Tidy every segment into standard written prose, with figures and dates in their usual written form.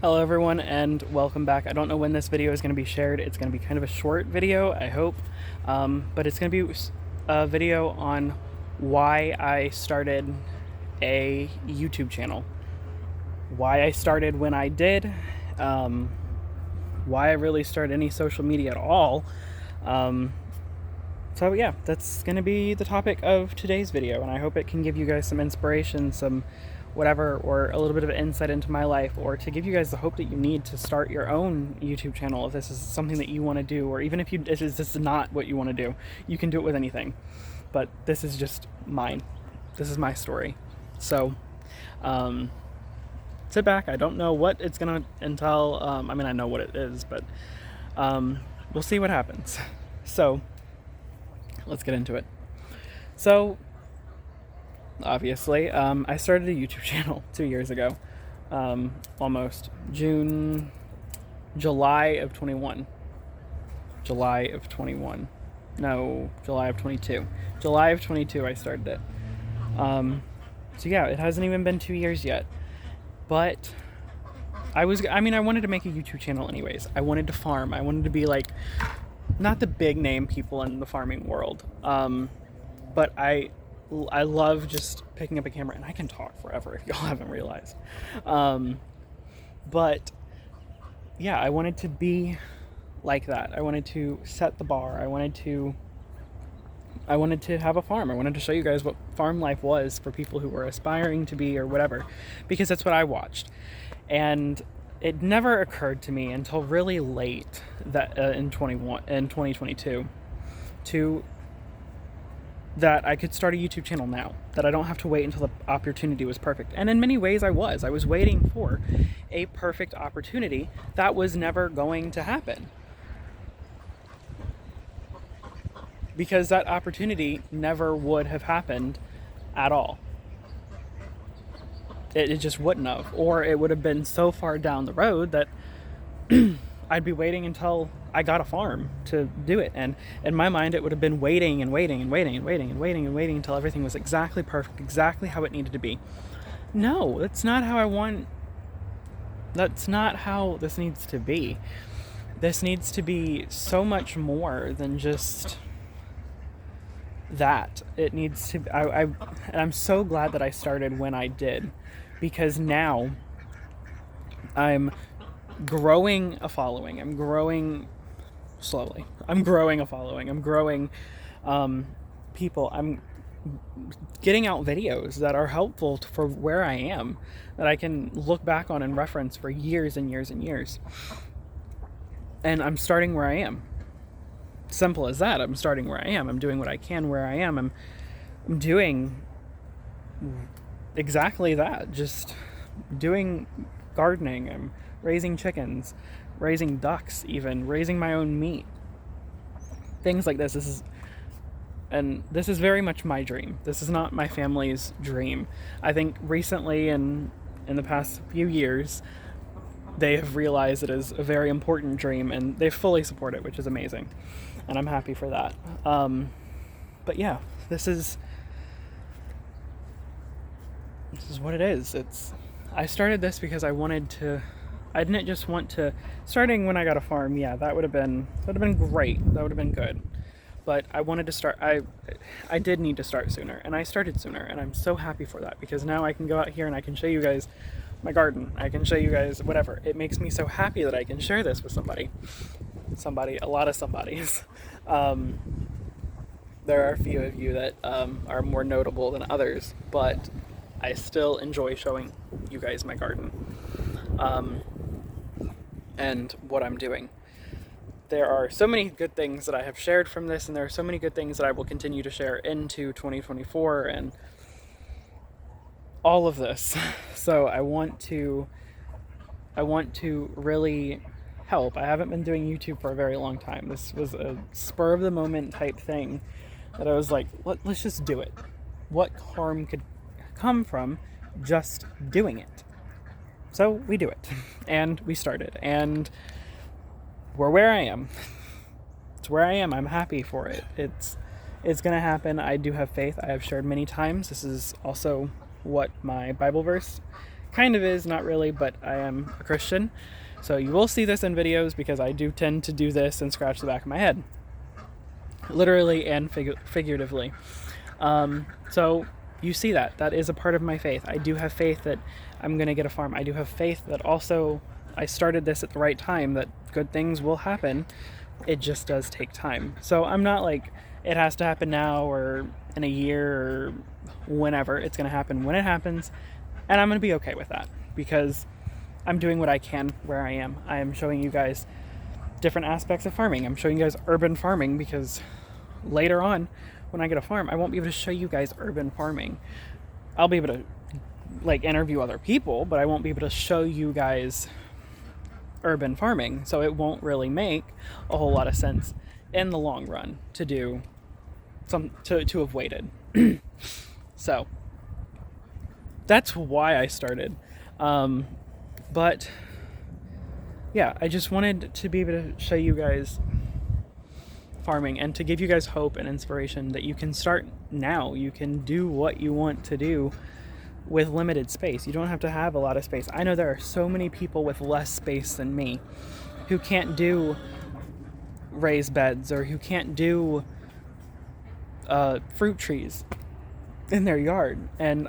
Hello everyone and welcome back. I don't know when this video is going to be shared. It's going to be kind of a short video, I hope. But it's going to be a video on why I started a YouTube channel. Why I started when I did. Why I really started any social media at all. So yeah, that's going to be the topic of today's video, and I hope it can give you guys some inspiration, some whatever, or a little bit of insight into my life, or to give you guys the hope that you need to start your own YouTube channel if this is something that you want to do, or even if this is not what you want to do. You can do it with anything, but this is just mine. This is my story. So sit back. I don't know what it's gonna entail. I mean, I know what it is, but we'll see what happens. So let's get into it. So obviously, I started a YouTube channel 2 years ago, almost July of 21. July of 21. No, July of 22. July of 22 I started it. So yeah, it hasn't even been 2 years yet. But I wanted to make a YouTube channel anyways. I wanted to farm. I wanted to be like, not the big name people in the farming world. But I love just picking up a camera, and I can talk forever if y'all haven't realized. But yeah, I wanted to be like that. I wanted to set the bar. I wanted to have a farm. I wanted to show you guys what farm life was for people who were aspiring to be, or whatever, because that's what I watched. And it never occurred to me until really late that in 2022 that I could start a YouTube channel now, that I don't have to wait until the opportunity was perfect. And in many ways I was waiting for a perfect opportunity that was never going to happen, because that opportunity never would have happened at all. It just wouldn't have, or it would have been so far down the road that I'd be waiting until I got a farm to do it. And in my mind, it would have been waiting until everything was exactly perfect, exactly how it needed to be. No, that's not how that's not how this needs to be. This needs to be so much more than just that. It needs to, and I'm so glad that I started when I did, because now I'm growing a following. I'm growing slowly. I'm growing a following. I'm growing people. I'm getting out videos that are helpful for where I am, that I can look back on and reference for years and years and years. And I'm starting where I am. Simple as that. I'm starting where I am. I'm doing what I can where I am. I'm doing exactly that. Just doing gardening. I'm raising chickens, raising ducks, even raising my own meat. Things like this. This is very much my dream. This is not my family's dream. I think recently, in the past few years, they have realized it is a very important dream, and they fully support it, which is amazing, and I'm happy for that. But yeah, this is what it is. I started this because I didn't just want to, starting when I got a farm, yeah, that would have been great. That would have been good. But I wanted to start, I did need to start sooner, and I started sooner, and I'm so happy for that, because now I can go out here and I can show you guys my garden. I can show you guys whatever. It makes me so happy that I can share this with somebody, a lot of somebodies. There are a few of you that are more notable than others, but I still enjoy showing you guys my garden and what I'm doing. There are so many good things that I have shared from this, and there are so many good things that I will continue to share into 2024 and all of this. So I want to really help. I haven't been doing YouTube for a very long time. This was a spur of the moment type thing that I was like, let's just do it. What harm could come from just doing it? So we do it, and we started, and we're where I am. It's where I am. I'm happy for it. It's gonna happen. I do have faith. I have shared many times. This is also what my Bible verse kind of is, not really, but I am a Christian. So you will see this in videos because I do tend to do this and scratch the back of my head. Literally and figuratively. So you see that. That is a part of my faith. I do have faith that I'm going to get a farm. I do have faith that also I started this at the right time, that good things will happen. It just does take time. So I'm not like, it has to happen now or in a year or whenever. It's going to happen when it happens. And I'm going to be okay with that because I'm doing what I can where I am. I am showing you guys different aspects of farming. I'm showing you guys urban farming because later on when I get a farm, I won't be able to show you guys urban farming. I'll be able to like interview other people, but I won't be able to show you guys urban farming. So it won't really make a whole lot of sense in the long run to do some to have waited. So that's why I started. But yeah, I just wanted to be able to show you guys farming and to give you guys hope and inspiration that you can start now. You can do what you want to do with limited space. You don't have to have a lot of space. I know there are so many people with less space than me who can't do raised beds or who can't do fruit trees in their yard, and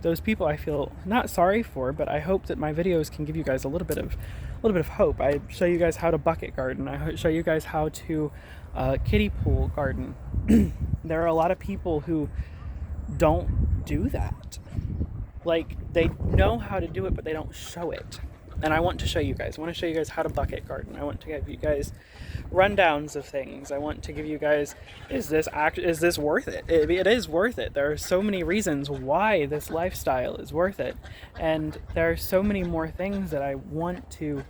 those people I feel not sorry for, but I hope that my videos can give you guys a little bit of hope. I show you guys how to bucket garden. I show you guys how to kiddie pool garden. There are a lot of people who don't do that. Like, they know how to do it, but they don't show it. And I want to show you guys. I want to show you guys how to bucket garden. I want to give you guys rundowns of things. I want to give you guys, is this worth it? It is worth it. There are so many reasons why this lifestyle is worth it. And there are so many more things that I want to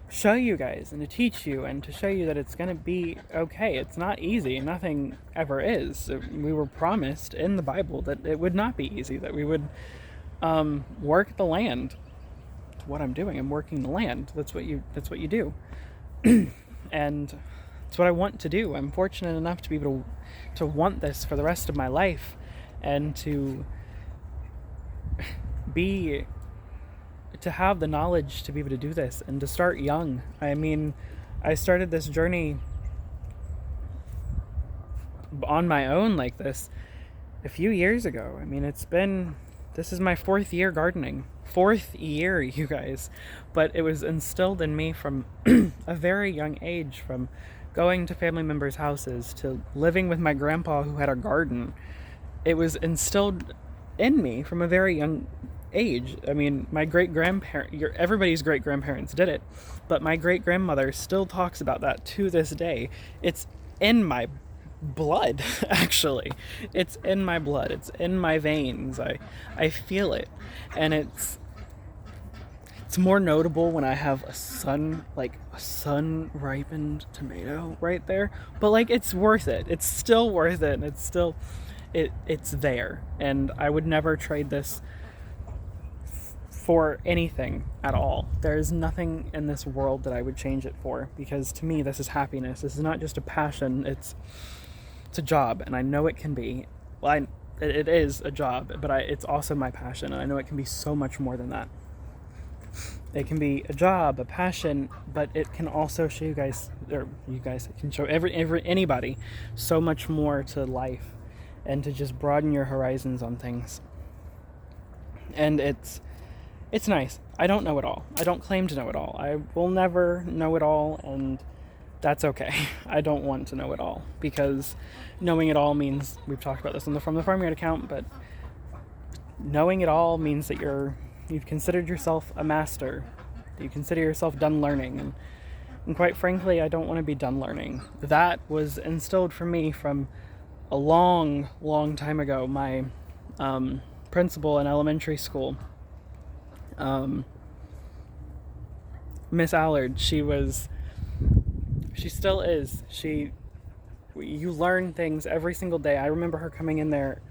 show you guys and to teach you and to show you that it's going to be okay. It's not easy. Nothing ever is. We were promised in the Bible that it would not be easy, that we would work the land. That's what I'm doing. I'm working the land. That's what you do. And it's what I want to do. I'm fortunate enough to be able to want this for the rest of my life and to have the knowledge to be able to do this and to start young. I mean, I started this journey on my own like this a few years ago. I mean, this is my 4th year gardening. 4th year, you guys. But it was instilled in me from a very young age, from going to family members' houses to living with my grandpa who had a garden. It was instilled in me from a very young age. I mean, my everybody's great-grandparents did it, but my great-grandmother still talks about that to this day. It's in my blood, actually. It's in my blood. It's in my veins. I feel it. And it's more notable when I have a sun ripened tomato right there. But like, it's worth it. It's still worth it. And it's there. And I would never trade this for anything at all. There's nothing in this world that I would change it for, because to me, this is happiness. This is not just a passion. It's a job, and I know it can be. Well, it is a job, but it's also my passion, and I know it can be so much more than that. It can be a job, a passion, but it can also show you guys, it can show anybody so much more to life, and to just broaden your horizons on things. And it's nice. I don't know it all. I don't claim to know it all. I will never know it all, and that's okay. I don't want to know it all, because knowing it all means, we've talked about this from the Farmyard account, but knowing it all means that you've considered yourself a master. You consider yourself done learning, and quite frankly, I don't want to be done learning. That was instilled for me from a long, long time ago. My principal in elementary school, Miss Allard, she still is. You learn things every single day. I remember her coming in there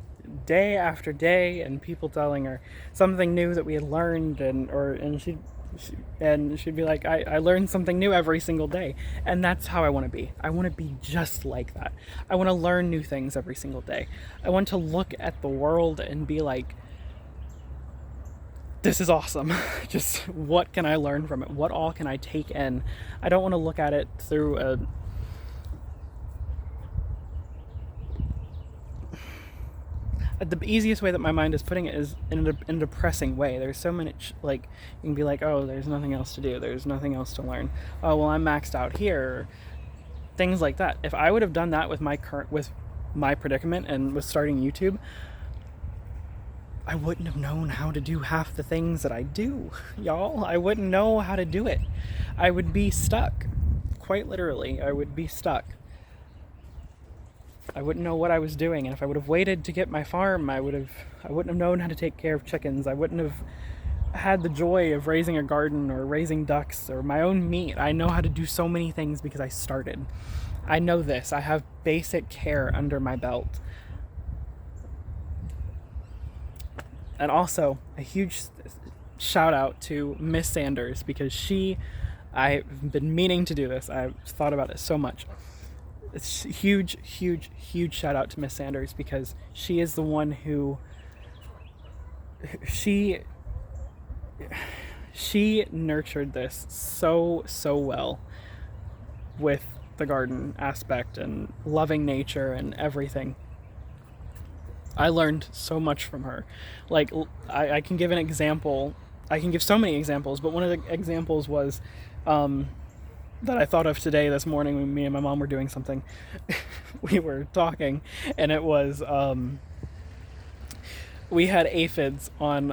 day after day and people telling her something new that we had learned, and she'd be like, I learned something new every single day. And that's how I want to be. I want to be just like that. I want to learn new things every single day. I want to look at the world and be like, this is awesome. Just what can I learn from it? What all can I take in? I don't want to look at it through the easiest way that my mind is putting it is in a depressing way. There's so much, like, you can be like, oh, there's nothing else to do. There's nothing else to learn. Oh, well, I'm maxed out here. Things like that. If I would have done that with my predicament and with starting YouTube, I wouldn't have known how to do half the things that I do, y'all. I wouldn't know how to do it. I would be stuck. Quite literally, I would be stuck. I wouldn't know what I was doing, and if I would have waited to get my farm, I wouldn't have known how to take care of chickens. I wouldn't have had the joy of raising a garden or raising ducks or my own meat. I know how to do so many things because I started. I know this. I have basic care under my belt. And also, a huge shout out to Miss Sanders, because I've been meaning to do this. I've thought about it so much. It's huge shout out to Miss Sanders, because she is the one who she nurtured this so well with the garden aspect and loving nature and everything. I learned so much from her. Like, I can give an example. I can give so many examples, but one of the examples was that I thought of today, this morning, when me and my mom were doing something. We were talking, and it was, we had aphids on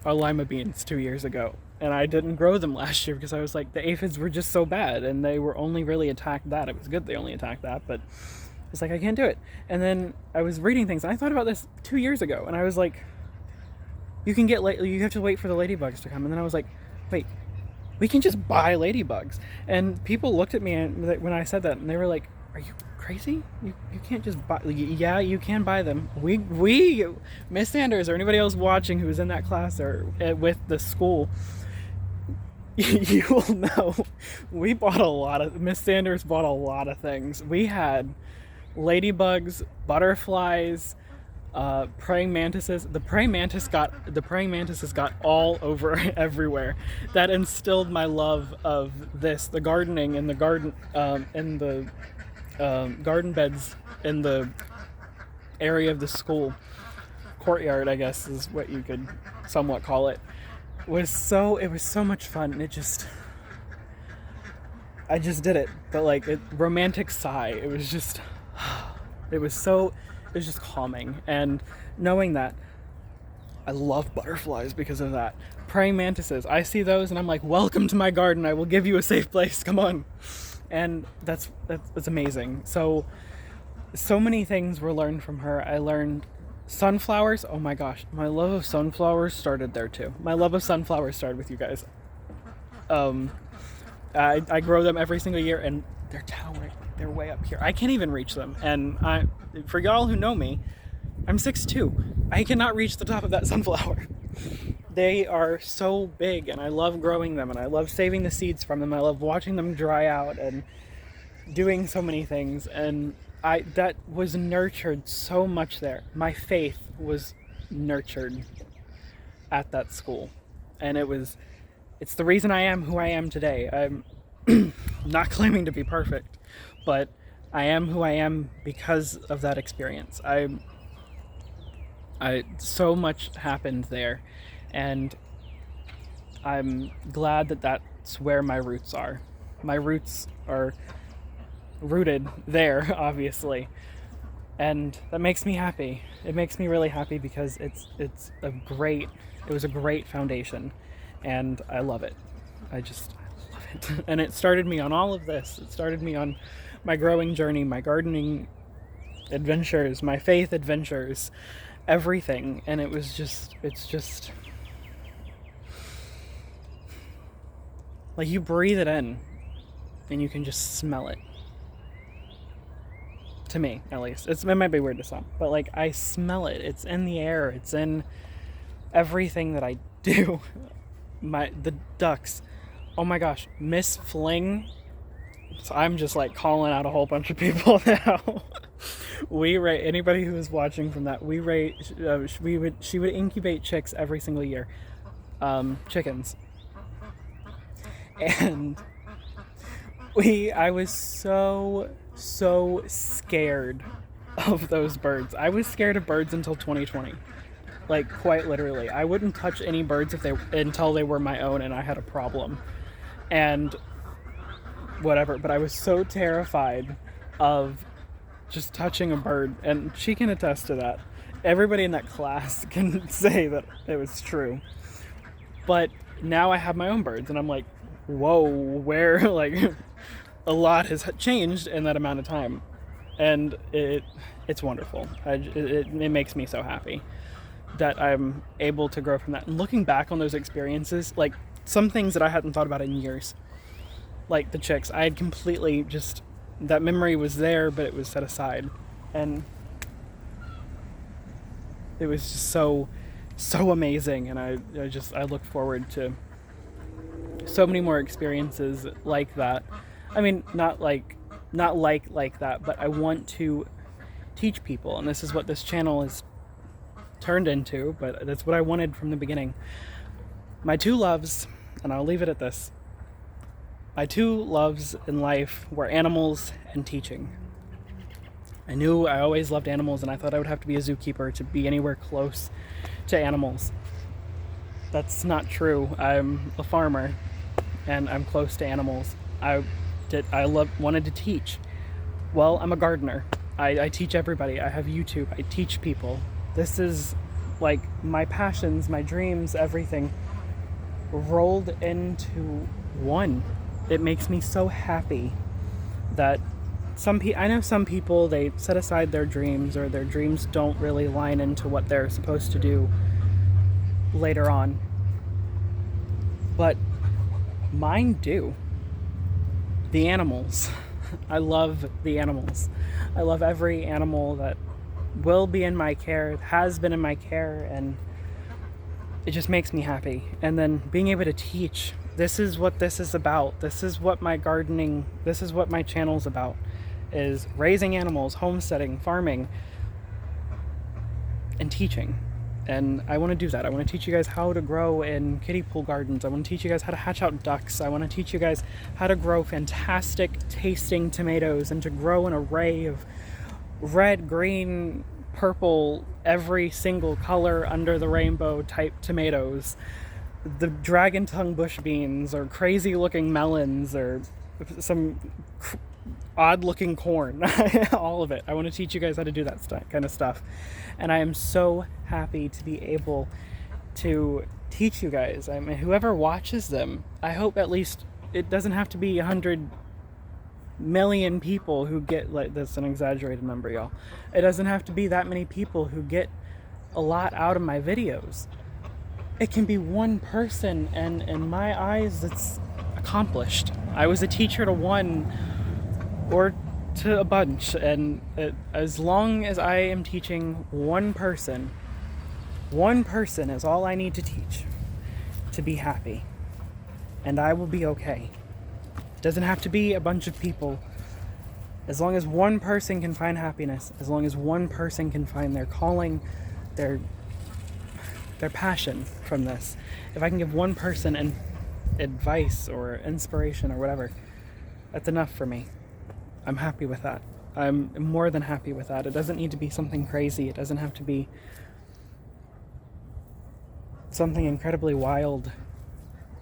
our lima beans 2 years ago, and I didn't grow them last year because I was like, the aphids were just so bad, and they were only really attacked that. It was good they only attacked that, but it's like, I can't do it. And then I was reading things, and I thought about this 2 years ago, and I was like, you have to wait for the ladybugs to come. And then I was like, wait, we can just buy ladybugs. And people looked at me when I said that, and they were like, are you crazy? You can't just buy. Yeah, you can buy them. We Miss Sanders or anybody else watching who was in that class or with the school, you will know, we bought Miss Sanders bought a lot of things. We had ladybugs, butterflies, praying mantises. The praying mantises got all over everywhere. That instilled my love of the gardening and the garden, in the garden beds in the area of the school courtyard, I guess is what you could somewhat call it. It was so much fun. And I just did it, but like romantic sigh. It was just calming, and knowing that I love butterflies because of that. Praying mantises, I see those and I'm like, welcome to my garden. I will give you a safe place. Come on. And that's amazing. So many things were learned from her. I learned sunflowers. Oh my gosh, my love of sunflowers started there too. My love of sunflowers started with you guys. I grow them every single year, and they're towering. They're way up here. I can't even reach them. And for y'all who know me, I'm 6'2". I cannot reach the top of that sunflower. They are so big, and I love growing them, and I love saving the seeds from them. I love watching them dry out and doing so many things. And that was nurtured so much there. My faith was nurtured at that school. And it's the reason I am who I am today. I'm not claiming to be perfect, but I am who I am because of that experience. So much happened there, and I'm glad that that's where my roots are. My roots are rooted there, obviously, and that makes me happy. It makes me really happy because it was a great foundation, and I love it. I love it. And it started me on all of this. It started me on my growing journey, my gardening adventures, my faith adventures, everything. And it's just like you breathe it in and you can just smell it. To me, at least. It might be weird to some, but like I smell it. It's in the air. It's in everything that I do. The ducks. Oh my gosh, Miss Fling. So I'm just like calling out a whole bunch of people now. Anybody who is watching from that, she would incubate chicks every single year. chickens. And I was so scared of those birds. I was scared of birds until 2020. Like, quite literally. I wouldn't touch any birds until they were my own and I had a problem. And whatever, but I was so terrified of just touching a bird, and she can attest to that. Everybody in that class can say that it was true. But now I have my own birds, and I'm like, whoa, where, like, a lot has changed in that amount of time. And it's wonderful. It makes me so happy that I'm able to grow from that. And looking back on those experiences, like, some things that I hadn't thought about in years, like the chicks, I had completely just, that memory was there, but it was set aside. And it was just so amazing. And I look forward to so many more experiences like that. I mean, not like that, but I want to teach people, and this is what this channel is turned into, but that's what I wanted from the beginning. My two loves, and I'll leave it at this, my two loves in life were animals and teaching. I knew I always loved animals, and I thought I would have to be a zookeeper to be anywhere close to animals. That's not true. I'm a farmer, and I'm close to animals. I wanted to teach. Well, I'm a gardener. I teach everybody. I have YouTube. I teach people. This is like my passions, my dreams, everything rolled into one. It makes me so happy that I know some people, they set aside their dreams, or their dreams don't really line into what they're supposed to do later on. But mine do. The animals. I love the animals. I love every animal that will be in my care, has been in my care, and it just makes me happy. And then being able to teach, this is what this is about. This is what my channel's about, is raising animals, homesteading, farming, and teaching. And I want to do that. I want to teach you guys how to grow in kiddie pool gardens. I want to teach you guys how to hatch out ducks. I want to teach you guys how to grow fantastic tasting tomatoes, and to grow an array of red, green, purple, every single color under the rainbow type tomatoes. The dragon tongue bush beans, or crazy looking melons, or some odd looking corn. All of it. I want to teach you guys how to do that kind of stuff. And I am so happy to be able to teach you guys. I mean, whoever watches them, I hope at least it doesn't have to be 100 million people who get, like, that's an exaggerated number, y'all. It doesn't have to be that many people who get a lot out of my videos. It can be one person, and in my eyes, it's accomplished. I was a teacher to one or to a bunch, and as long as I am teaching one person is all I need to teach to be happy, and I will be okay. It doesn't have to be a bunch of people. As long as one person can find happiness, as long as one person can find their calling, their passion from this, if I can give one person an advice or inspiration or whatever, that's enough for me. I'm happy with that. I'm more than happy with that. It doesn't need to be something crazy. It doesn't have to be something incredibly wild.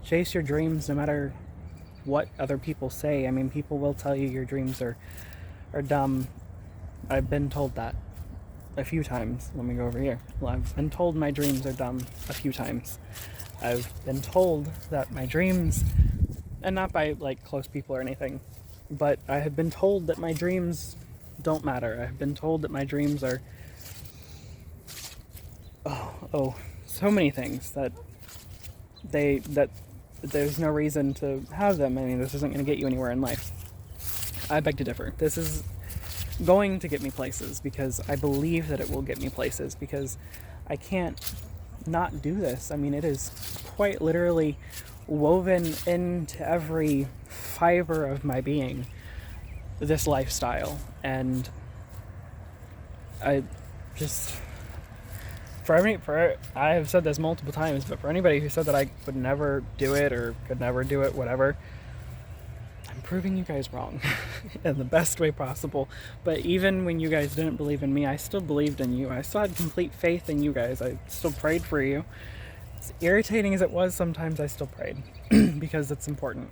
Chase your dreams no matter what other people say. I mean, people will tell you your dreams are dumb. I've been told that a few times. Let me go over here. Well, I've been told my dreams are dumb a few times. I've been told that my dreams, and not by like close people or anything, but I have been told that my dreams don't matter. I've been told that my dreams are so many things that there's no reason to have them. I mean, this isn't going to get you anywhere in life. I beg to differ. This is going to get me places, because I believe that it will get me places, because I can't not do this. I mean, it is quite literally woven into every fiber of my being, this lifestyle. And I just I have said this multiple times, but for anybody who said that I would never do it or could never do it, whatever, I'm proving you guys wrong in the best way possible. But even when you guys didn't believe in me, I still believed in you. I still had complete faith in you guys. I still prayed for you. As irritating as it was, sometimes I still prayed because it's important.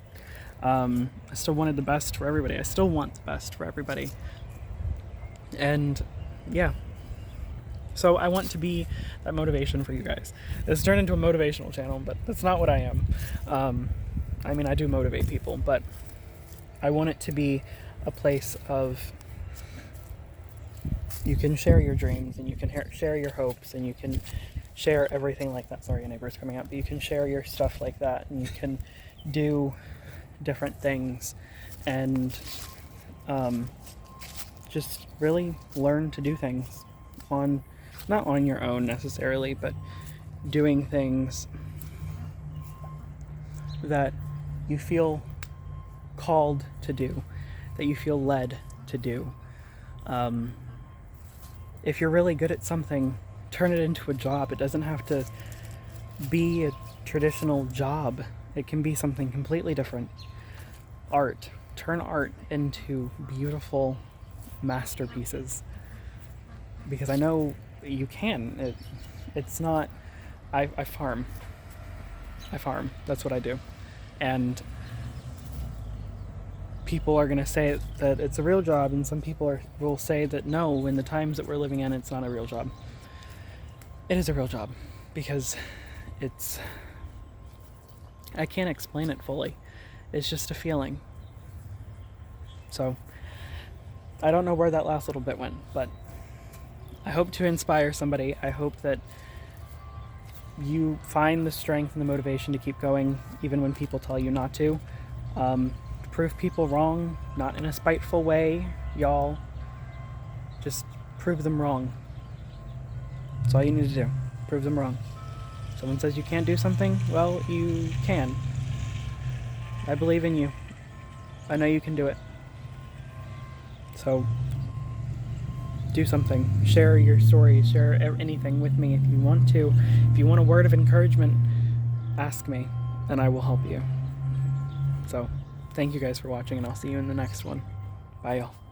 I still wanted the best for everybody. I still want the best for everybody. And yeah. So I want to be that motivation for you guys. This turned into a motivational channel, but that's not what I am. I mean, I do motivate people, but I want it to be a place of you can share your dreams and you can share your hopes and you can share everything like that. Sorry, a neighbor's coming out, but you can share your stuff like that and you can do different things and just really learn to do things not on your own necessarily, but doing things that you feel called to do, that you feel led to do. If you're really good at something, turn it into a job. It doesn't have to be a traditional job. It can be something completely different. Art. Turn art into beautiful masterpieces. Because I know you can. It's not... I farm. That's what I do. And people are going to say that it's a real job, and some people will say that no, in the times that we're living in, it's not a real job. It is a real job, because I can't explain it fully. It's just a feeling. So, I don't know where that last little bit went, but I hope to inspire somebody. I hope that you find the strength and the motivation to keep going, even when people tell you not to. Prove people wrong, not in a spiteful way, y'all. Just prove them wrong. That's all you need to do. Prove them wrong. Someone says you can't do something, well, you can. I believe in you. I know you can do it. So, do something. Share your stories. Share anything with me if you want to. If you want a word of encouragement, ask me, and I will help you. So, thank you guys for watching, and I'll see you in the next one. Bye, y'all.